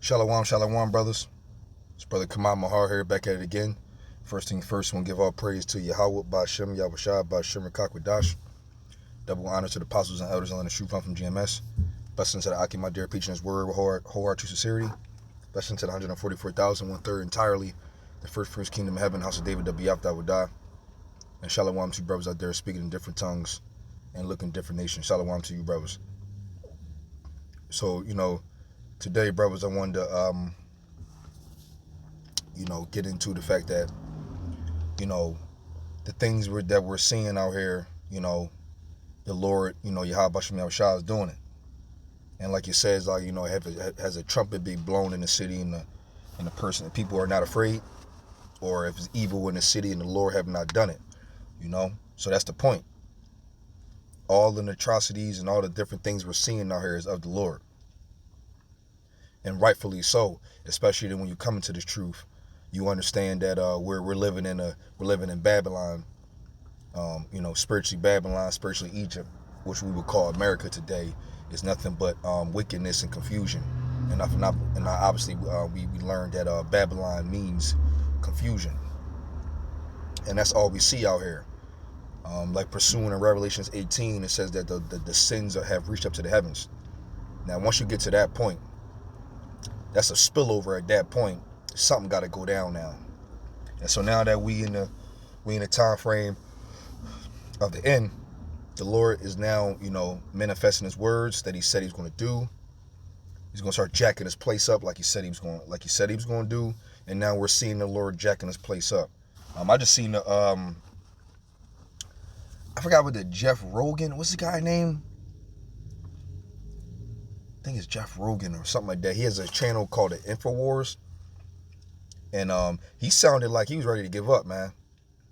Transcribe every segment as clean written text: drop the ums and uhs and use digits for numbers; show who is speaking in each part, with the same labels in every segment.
Speaker 1: Shalom, shalom, brothers. It's Brother Kamal Mahar here, back at it again. First thing first, I want to give all praise to Yahawah, Bahasham, Yahawashi, Bahasham, qadash. Double honor to the apostles and elders and the true from GMS. Blessings to the Aki, my dear, preaching his word with whole heart, true sincerity. Blessings to the 144,000, 1/3 entirely. The first fruits, kingdom of heaven, house of David, that be after I would die. And shalom to you brothers out there speaking in different tongues and looking different nations. Shalom to you brothers. So, today, brothers, I wanted to, get into the fact that, the things that we're seeing out here, the Lord, Yahawashi is doing it. And like it says, it has a trumpet being blown in the city, and the people are not afraid, or if it's evil in the city and the Lord have not done it, So that's the point. All the atrocities and all the different things we're seeing out here is of the Lord. And rightfully so, especially when you come into this truth. You understand that we're living in Babylon, spiritually Babylon, spiritually Egypt, which we would call America today, is nothing but wickedness and confusion. And obviously we learned that Babylon means confusion, and that's all we see out here. Like pursuing in Revelations 18, it says that the sins have reached up to the heavens. Now, once you get to that point, that's a spillover. At that point, something got to go down now. And so now that we in the time frame of the end, the Lord is now, manifesting his words that he said he's going to do. He's going to start jacking his place up like he said he was going to do. And now we're seeing the Lord jacking his place up. I just seen I forgot what the Jeff Rogan, what's the guy name? I think it's Jeff Rogan or something like that. He has a channel called the InfoWars. And he sounded like he was ready to give up, man.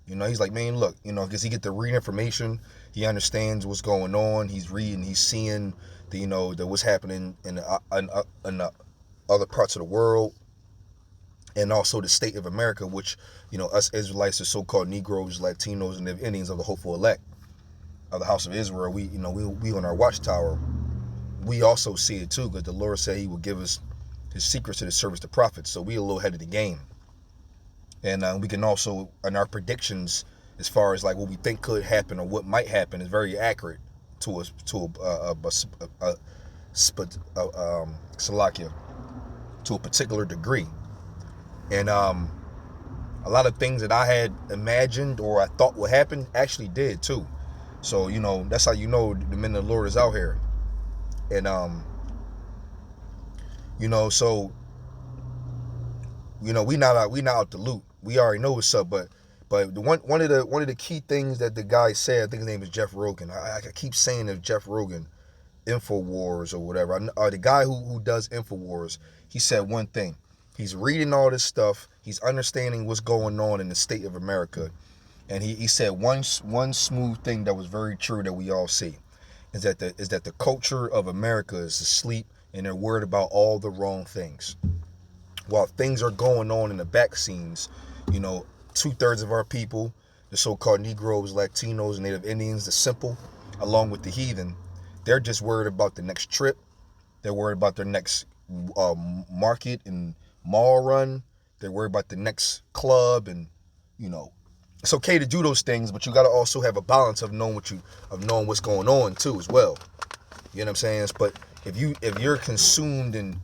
Speaker 1: He's like, man, look, because he get to read information. He understands what's going on. He's reading, he's seeing the what's happening in the other parts of the world. And also the state of America, which, us Israelites, the so-called Negroes, Latinos, and the Indians of the hopeful elect of the house of Israel, we on our watchtower, we also see it too, because the Lord said he will give us his secrets to the service to prophets. So we a little ahead of the game. And we can also, in our predictions, as far as like what we think could happen or what might happen, is very accurate to a particular degree. And a lot of things that I had imagined or I thought would happen actually did too. So, that's how the men of the Lord is out here. And, so, we not out to loot. We already know what's up, but one of the key things that the guy said, I think his name is Jeff Rogan. I keep saying it, Jeff Rogan, InfoWars or whatever. The guy who does InfoWars, he said one thing. He's reading all this stuff. He's understanding what's going on in the state of America. And he said one smooth thing that was very true that we all see is that the culture of America is asleep and they're worried about all the wrong things. While things are going on in the back scenes, 2/3 of our people, the so-called Negroes, Latinos, and Native Indians, the simple, along with the heathen, they're just worried about the next trip. They're worried about their next market and mall run. They're worried about the next club, and it's okay to do those things, but you got to also have a balance of knowing what's going on too as well. You know what I'm saying? But if you're consumed in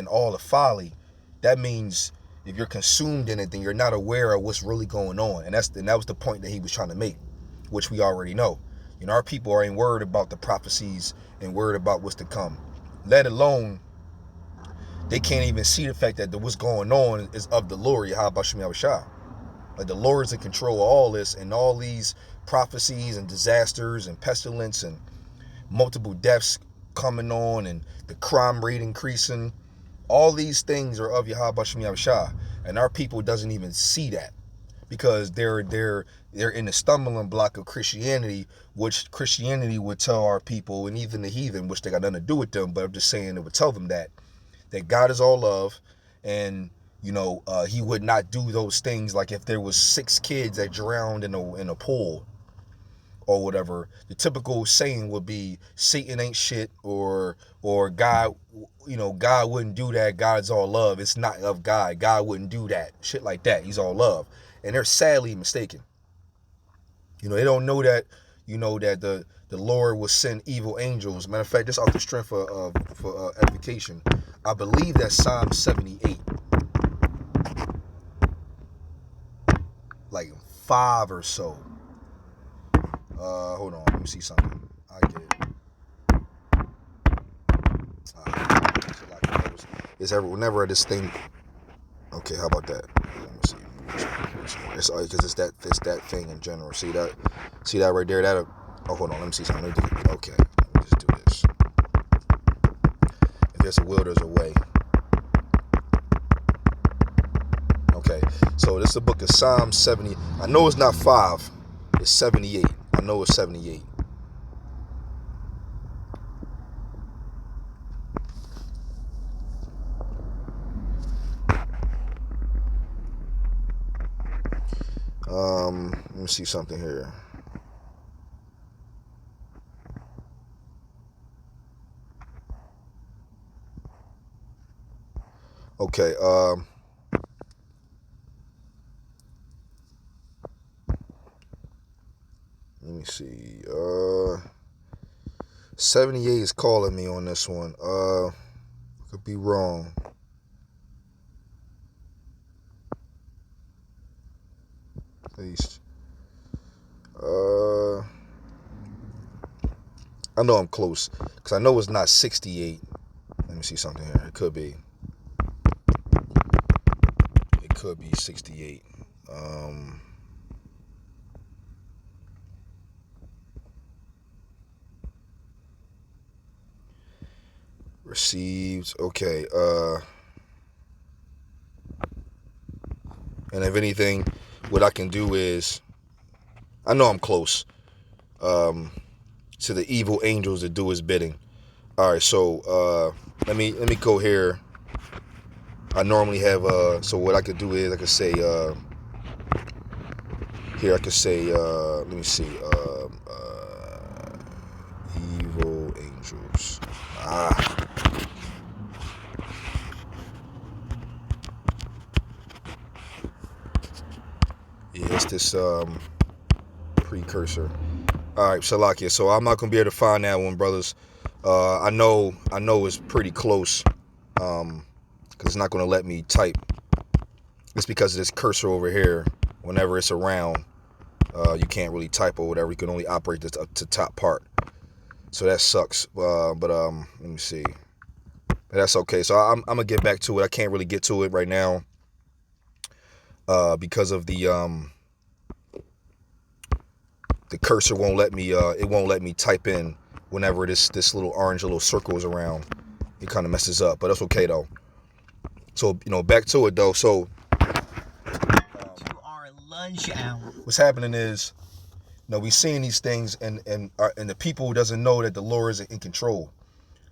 Speaker 1: all the folly, that means if you're consumed in it, then you're not aware of what's really going on. And that was the point that he was trying to make, which we already know. Our people ain't worried about the prophecies and worried about what's to come. Let alone, they can't even see the fact that what's going on is of the Lord, Yahawashi. Like the Lord's in control of all this, and all these prophecies and disasters and pestilence and multiple deaths coming on and the crime rate increasing. All these things are of Yahawashi, and our people doesn't even see that because they're in the stumbling block of Christianity, which Christianity would tell our people, and even the heathen, which they got nothing to do with them, but I'm just saying it would tell them that God is all love, and he would not do those things. Like if there was 6 kids that drowned in a pool, or whatever, the typical saying would be Satan ain't shit, or God, God wouldn't do that. God's all love. It's not of God. God wouldn't do that. Shit like that. He's all love. And they're sadly mistaken. They don't know that, that the Lord will send evil angels. Matter of fact, just off the strength for edification, I believe that's Psalm 78, like 5 or so. Hold on, let me see something. I get it. It's whenever this thing. Okay, how about that? Let me see. It's because it's that thing in general. See that right there? Oh, hold on. Let me see something. Okay, let me just do this. If there's a will, there's a way. Okay, so this is the book of Psalm 70. I know it's not 5. It's 78. I know it's 78. Let me see something here. Okay, let me see. 78 is calling me on this one. Could be wrong. At least. I know I'm close, because I know it's not 68. Let me see something here. It could be. It could be 68. Received. Okay. And if anything, what I can do is, I know I'm close. To the evil angels that do his bidding. All right, so let me go here. I normally have so what I could do is I could say here I could say let me see evil angels. Yeah, it's this precursor. All right, Salakia. So I'm not gonna be able to find that one, brothers. I know it's pretty close, because it's not gonna let me type. It's because of this cursor over here. Whenever it's around, you can't really type or whatever. You can only operate this up to top part. So that sucks. But let me see. But that's okay. So I'm gonna get back to it. I can't really get to it right now, because of the cursor won't let me. It won't let me type in whenever this little orange little circle is around. It kind of messes up, but that's okay though. So back to it though. So
Speaker 2: to our lunch hour.
Speaker 1: What's happening is, we seeing these things, and the people doesn't know that the Lord is in control.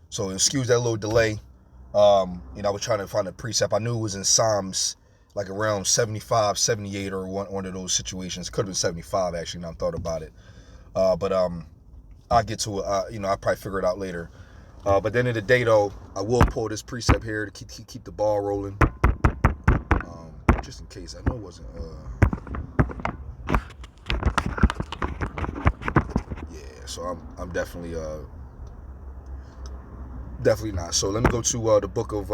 Speaker 1: So excuse that little delay. I was trying to find a precept. I knew it was in Psalms, like around 75, 78, or one of those situations. Could have been 75 actually. Now I thought about it. But I'll get to it. I'll probably figure it out later. But at the end of the day, though, I will pull this precept here to keep the ball rolling. Just in case. I know it wasn't. Yeah. So I'm definitely not. So let me go to the book of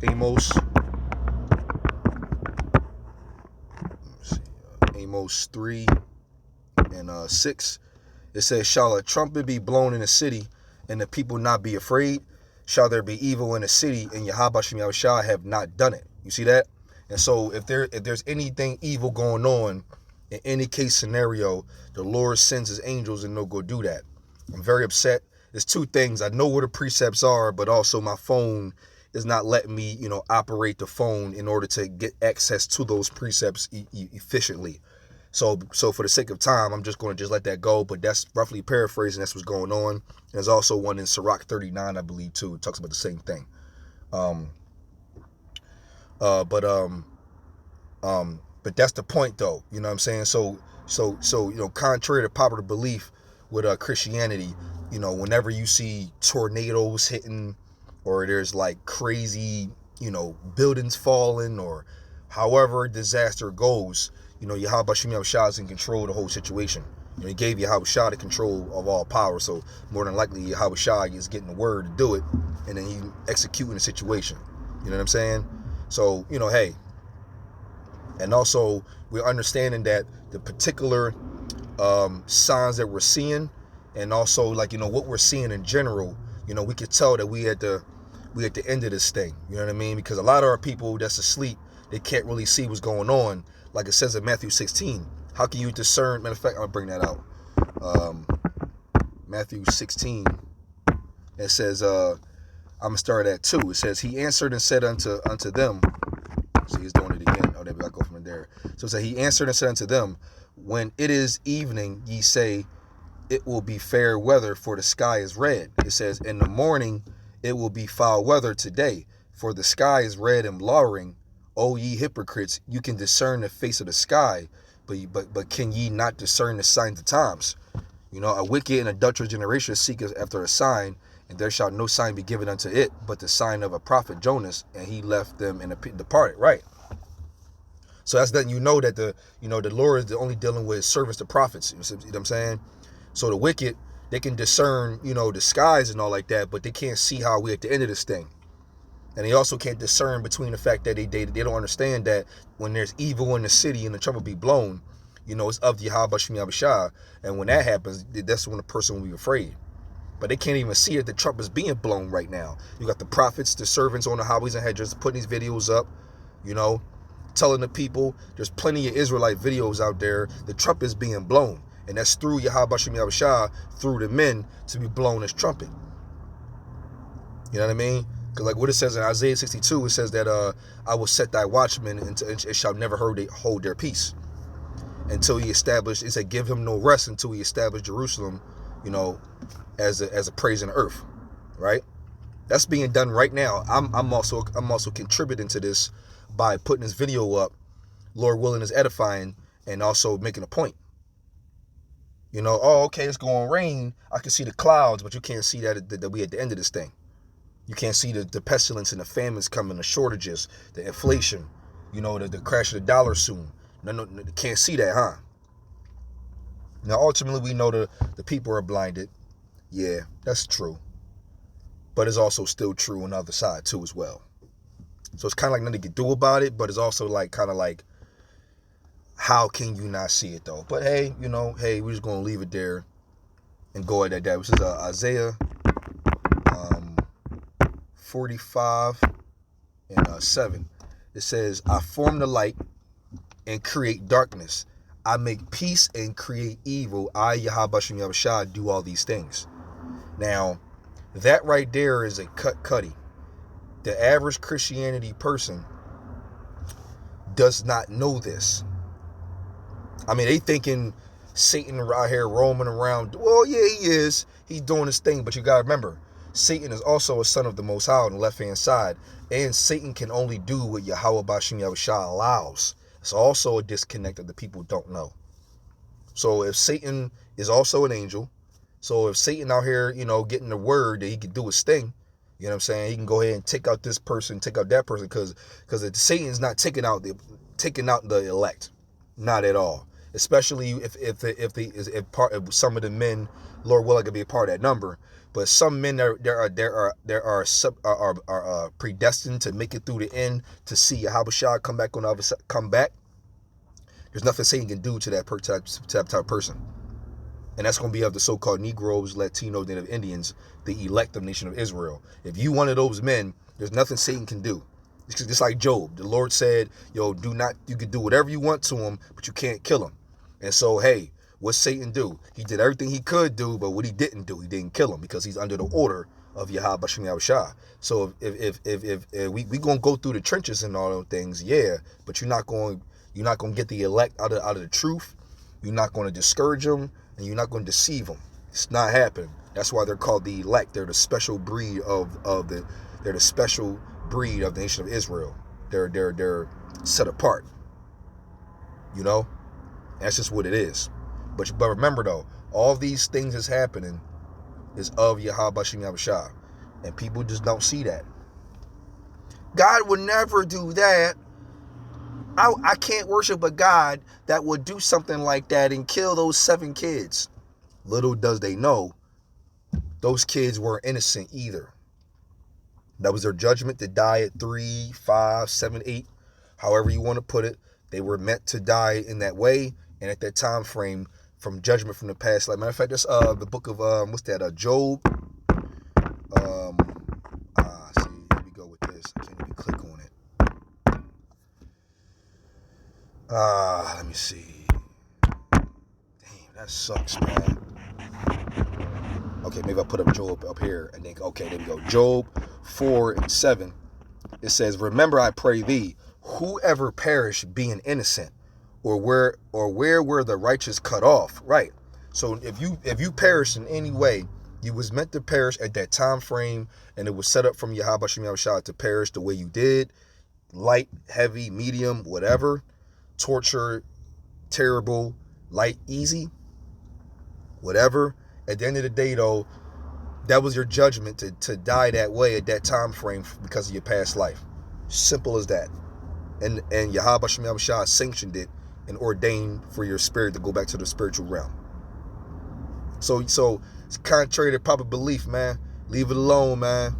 Speaker 1: Amos. Let's see, Amos 3 and 6. It says, "Shall a trumpet be blown in the city, and the people not be afraid? Shall there be evil in the city, and Yahawashi have not done it?" You see that? And so if there's anything evil going on, in any case scenario, the Lord sends his angels and they'll go do that. I'm very upset. There's two things. I know where the precepts are, but also my phone is not letting me, operate the phone in order to get access to those precepts efficiently. So for the sake of time, I'm just going to just let that go. But that's roughly paraphrasing. That's what's going on. There's also one in Sirach 39, I believe, too. It talks about the same thing. But that's the point, though. You know what I'm saying? So So contrary to popular belief with Christianity, whenever you see tornadoes hitting, or there's like crazy, buildings falling, or however disaster goes, Yahawashi is in control of the whole situation. He gave Yahawashi the control of all power, so more than likely Yahawashi is getting the word to do it, and then he executing the situation. You know what I'm saying? So, hey. And also, we're understanding that the particular signs that we're seeing, and also like what we're seeing in general, we could tell that we at the end of this thing. You know what I mean? Because a lot of our people that's asleep, they can't really see what's going on. Like it says in Matthew 16, how can you discern? Matter of fact, I'll bring that out. Matthew 16. It says, I'm gonna start at 2. It says, he answered and said unto them. See, he's doing it again. Oh, there we go from there. So it said, he answered and said unto them, when it is evening, ye say, it will be fair weather, for the sky is red. It says, in the morning, it will be foul weather today, for the sky is red and lowering. O ye hypocrites, you can discern the face of the sky, but can ye not discern the signs of times? A wicked and adulterous generation seeketh after a sign, and there shall no sign be given unto it, but the sign of a prophet Jonas, and he left them and departed. Right. So that's letting that the Lord is only dealing with servants to prophets. You know what I'm saying? So the wicked, they can discern, the skies and all like that, but they can't see how we're at the end of this thing. And they also can't discern between the fact that they don't understand that when there's evil in the city and the trumpet be blown, it's of the Yahawashi. And when that happens, that's when the person will be afraid. But they can't even see that the trumpet is being blown right now. You got the prophets, the servants on the highways and hedges putting these videos up, telling the people there's plenty of Israelite videos out there. The trumpet is being blown. And that's through Yahawashi, through the men to be blown as trumpet. You know what I mean? Because like what it says in Isaiah 62, it says that I will set thy watchmen and it shall never hold their peace. Until he established, it said give him no rest until he established Jerusalem, as a praise in the earth. Right? That's being done right now. I'm also contributing to this by putting this video up. Lord willing is edifying and also making a point. Oh, okay, it's going to rain. I can see the clouds, but you can't see that we at the end of this thing. You can't see the pestilence and the famines coming, the shortages, the inflation, the crash of the dollar soon. No, can't see that, huh? Now, ultimately, we know the people are blinded. Yeah, that's true. But it's also still true on the other side, too, as well. So it's kind of like nothing to do about it, but it's also like kind of like, how can you not see it, though? But hey, we're just going to leave it there and go at that. This is Isaiah 45 and 7. It says, I form the light and create darkness. I make peace and create evil. I, Yahawashi, do all these things. Now, that right there is a cutty. The average Christianity person does not know this. I mean, they thinking Satan out here roaming around. Well, yeah, he is. He's doing his thing. But you got to remember, Satan is also a son of the Most High on the left-hand side. And Satan can only do what Yahawashi allows. It's also a disconnect that the people don't know. So if Satan is also an angel, so if Satan out here, getting the word that he can do his thing, you know what I'm saying? He can go ahead and take out this person, take out that person, because Satan's not taking out the elect, not at all. Especially if some of the men, Lord willing, could be a part of that number. But some men are predestined to make it through the end to see Yahawashi come back on the other side, come back. There's nothing Satan can do to that type of person. And that's going to be of the so-called Negroes, Latinos, Native Indians, the elect of the nation of Israel. If you one of those men, there's nothing Satan can do. It's just like Job. The Lord said, you can do whatever you want to him, but you can't kill him. And so, hey, what's Satan do? He did everything he could do, but what he didn't do, he didn't kill him because he's under the order of Yahawashi. So if we going to go through the trenches and all those things, yeah, but you're not going to get the elect out of the truth. You're not going to discourage them, and you're not going to deceive them. It's not happening. That's why they're called the elect. They're the special breed they're the special breed of the nation of Israel. They're set apart. That's just what it is. But remember though, all these things that's happening is of Yahawashi. And people just don't see that. God would never do that. I can't worship a God that would do something like that and kill those 7 kids. Little does they know, those kids weren't innocent either. That was their judgment to die at 3, 5, 7, 8, however you want to put it. They were meant to die in that way and at that time frame from judgment from the past. Like, matter of fact, that's the book of Job. See, here we go with this. I can't even click on it. Let me see. Damn, that sucks, man. Okay, maybe I'll put up Job up here and think, okay, there we go. Job 4:7. It says, remember, I pray thee, whoever perished being innocent, or where were the righteous cut off? Right. So if you perished in any way, you was meant to perish at that time frame, and it was set up from Yahawashi to perish the way you did. Light, heavy, medium, whatever. Torture, terrible, light, easy, whatever. At the end of the day, though, that was your judgment to die that way at that time frame because of your past life. Simple as that. And Yahawashi sanctioned it and ordained for your spirit to go back to the spiritual realm. So it's contrary to proper belief, man. Leave it alone, man.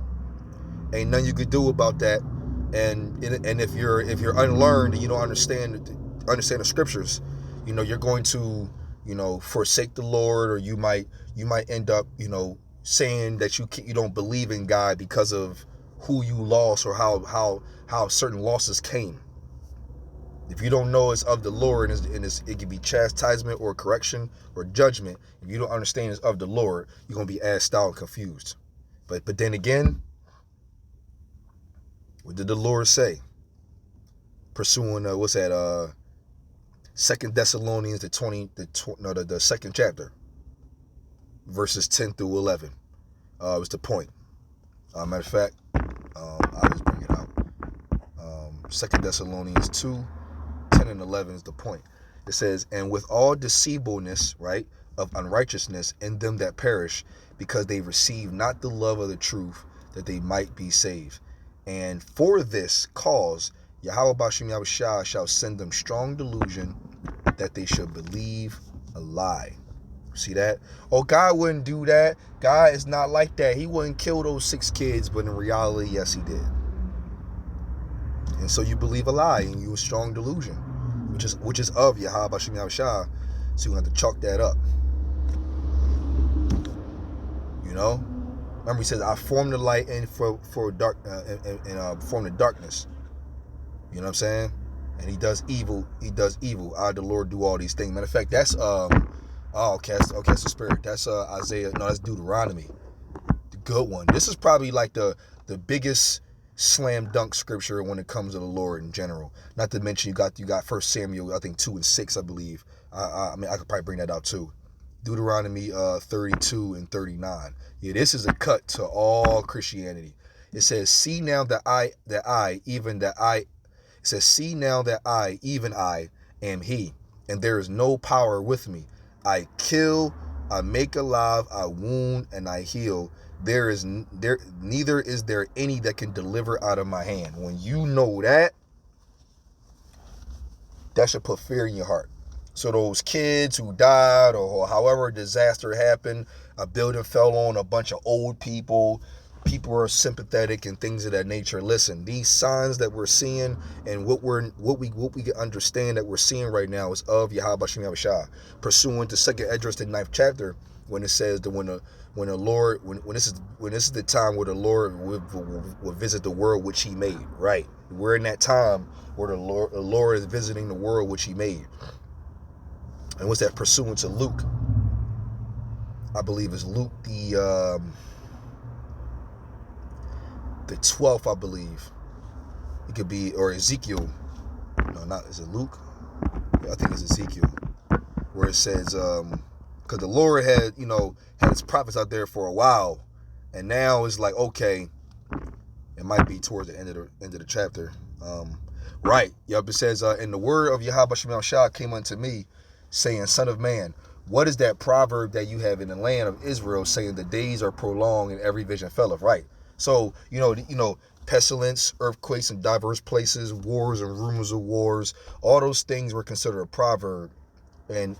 Speaker 1: Ain't nothing you could do about that. And if you're unlearned and you don't understand the scriptures, you're going to forsake the Lord, or you might end up saying that you don't believe in God because of who you lost or how certain losses came. If you don't know it's of the Lord and it can be chastisement or correction or judgment, if you don't understand it's of the Lord, you're going to be asked out and confused. But then again, what did the Lord say? Pursuing, 2 Thessalonians, the second chapter, verses 10 through 11. Was the point. Matter of fact, I'll just bring it out. 2 Thessalonians 2, 10 and 11 is the point. It says, and with all deceivableness, right, of unrighteousness in them that perish, because they receive not the love of the truth, that they might be saved. And for this cause, Yahawashi shall send them strong delusion, that they should believe a lie. See that? Oh, God wouldn't do that. God is not like that. He wouldn't kill those 6 kids, but in reality, yes, he did. And so you believe a lie, and you a strong delusion, which is of Yahawashi. So you have to chalk that up. Remember, he says, I form the light and for dark and form the darkness. You know what I'm saying? And he does evil. I, the Lord, do all these things. Matter of fact, that's that's the spirit. That's Isaiah. No, that's Deuteronomy. The good one. This is probably like the biggest slam dunk scripture when it comes to the Lord in general. Not to mention you got 1 Samuel, I think 2 and 6, I believe. I could probably bring that out too. Deuteronomy 32 and 39. Yeah, this is a cut to all Christianity. It says, see now that I, it says, see now that I, even I, am he, and there is no power with me. I kill, I make alive, I wound, and I heal. Neither is there any that can deliver out of my hand. When you know that should put fear in your heart. So those kids who died, or however a disaster happened, a building fell on a bunch of old people are sympathetic and things of that nature. Listen, these signs that we're seeing and what we can understand that we're seeing right now is of Yahawashi, pursuant to 2nd Esdras, the 9th chapter, when it says that when this is the time where the Lord will visit the world which he made. Right, we're in that time where the Lord is visiting the world which he made. And what's that? Pursuant to Luke, I believe is Luke the 12th, I believe. It could be, or Ezekiel. No, is it Luke? I think it's Ezekiel, where it says, because the Lord had his prophets out there for a while, and now it's like, okay, it might be towards the end of the chapter. Right. Yep. It says, and the word of Yahawashi came unto me, saying, Son of man, what is that proverb that you have in the land of Israel, saying the days are prolonged and every vision felleth? Right. So, pestilence, earthquakes in diverse places, wars and rumors of wars, all those things were considered a proverb, and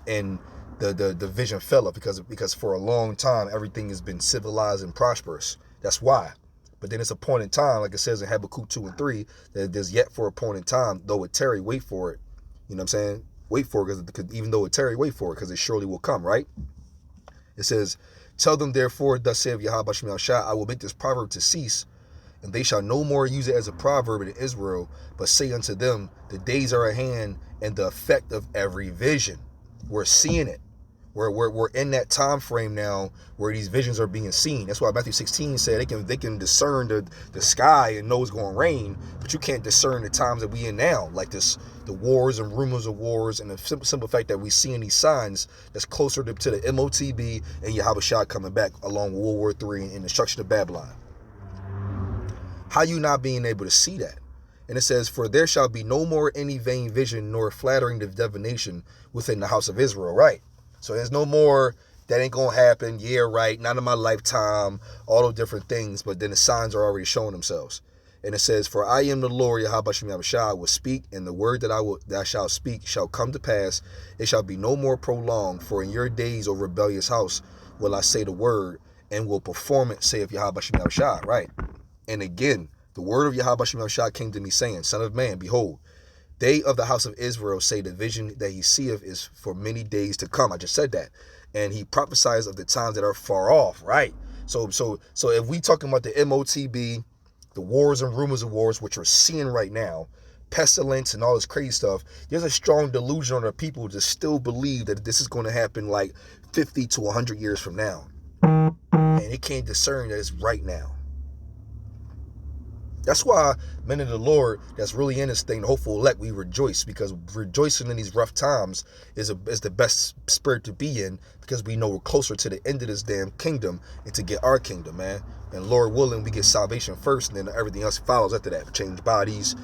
Speaker 1: the vision felleth because for a long time everything has been civilized and prosperous. That's why. But then it's a point in time, like it says in Habakkuk 2 and 3, that there's yet for a point in time, though it tarry, wait for it. You know what I'm saying? Wait for it, because even though it tarry, wait for it, because it surely will come, right? It says, tell them therefore, thus saith Yahawah, I will make this proverb to cease, and they shall no more use it as a proverb in Israel, but say unto them, the days are at hand, and the effect of every vision. We're seeing it. We're in that time frame now where these visions are being seen. That's why Matthew 16 said they can discern the sky and know it's going to rain, but you can't discern the times that we in now, like the wars and rumors of wars, and the simple fact that we seeing these signs that's closer to the MOTB and Yahawashi coming back along with World War III and destruction of Babylon. How you not being able to see that? And it says, for there shall be no more any vain vision nor flattering divination within the house of Israel. Right. So there's no more, that ain't going to happen. Yeah, right. Not in my lifetime. All those different things. But then the signs are already showing themselves. And it says, for I am the Lord, Yahawashi, will speak, and the word that I shall speak shall come to pass. It shall be no more prolonged. For in your days, O rebellious house, will I say the word, and will perform it, saith Yahawashi. Right. And again, the word of Yahawashi came to me, saying, Son of man, behold, they of the house of Israel say the vision that he seeth is for many days to come. I just said that. And he prophesies of the times that are far off, right? So if we talking about the MOTB, the wars and rumors of wars, which we're seeing right now, pestilence and all this crazy stuff, there's a strong delusion on our people to still believe that this is going to happen like 50 to 100 years from now. And they can't discern that it's right now. That's why men of the Lord that's really in this thing, the hopeful elect, we rejoice, because rejoicing in these rough times is the best spirit to be in, because we know we're closer to the end of this damn kingdom and to get our kingdom, man. And Lord willing, we get salvation first, and then everything else follows after that. Change bodies,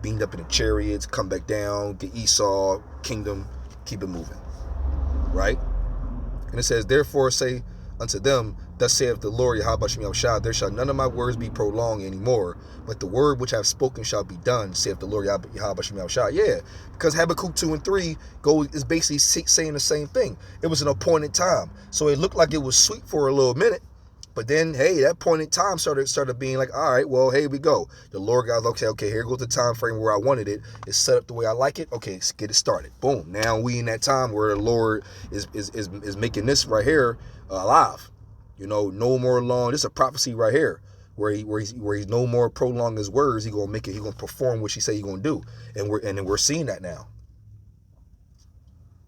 Speaker 1: beamed up in the chariots, come back down, get Esau, kingdom, keep it moving, right? And it says, therefore say unto them, thus saith the Lord Yahawashi, there shall none of my words be prolonged anymore, but the word which I have spoken shall be done, saith the Lord Yahawashi. Yeah, because Habakkuk 2 and 3 is basically saying the same thing. It was an appointed time. So it looked like it was sweet for a little minute, but then, hey, that appointed time started being like, all right, well, here we go. The Lord God, okay, here goes the time frame where I wanted it. It's set up the way I like it. Okay, let's get it started. Boom. Now we in that time where the Lord is making this right here alive. No more long. This is a prophecy right here, where he's no more prolong his words. He gonna perform what he say he gonna do, and we're seeing that now.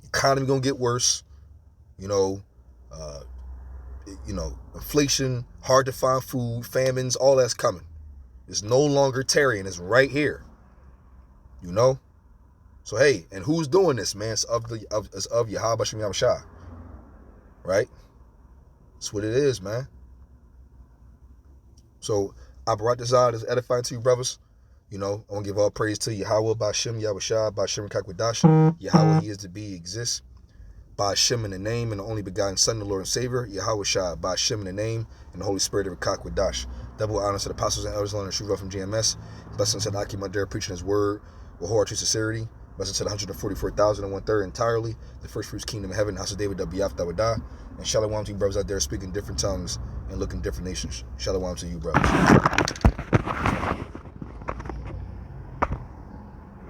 Speaker 1: Economy gonna get worse. Inflation, hard to find food, famines, all that's coming. It's no longer tarrying. It's right here. So hey, and who's doing this, man? It's of Yahawashi, right? That's what it is, man. So I brought this out as edifying to you, brothers. I want to give all praise to Yahawah, Bahasham, Yahawashi, Bahasham, qadash. Yahawah, he is to be, exists. Bahasham in the name and the only begotten Son, the Lord and Savior. Yahawashi, Bahasham in the name and the Holy Spirit of qadash. Double honor to the apostles and elders, learning the truth from GMS. Blessings to the Aki Madera, preaching his word with whole true sincerity. Blessings to the 144,000 and 1/3 entirely. The first fruits kingdom of heaven, house of David, Dawadah. And shalom to you brothers out there speaking different tongues and looking different nations. Shalom to you, brothers.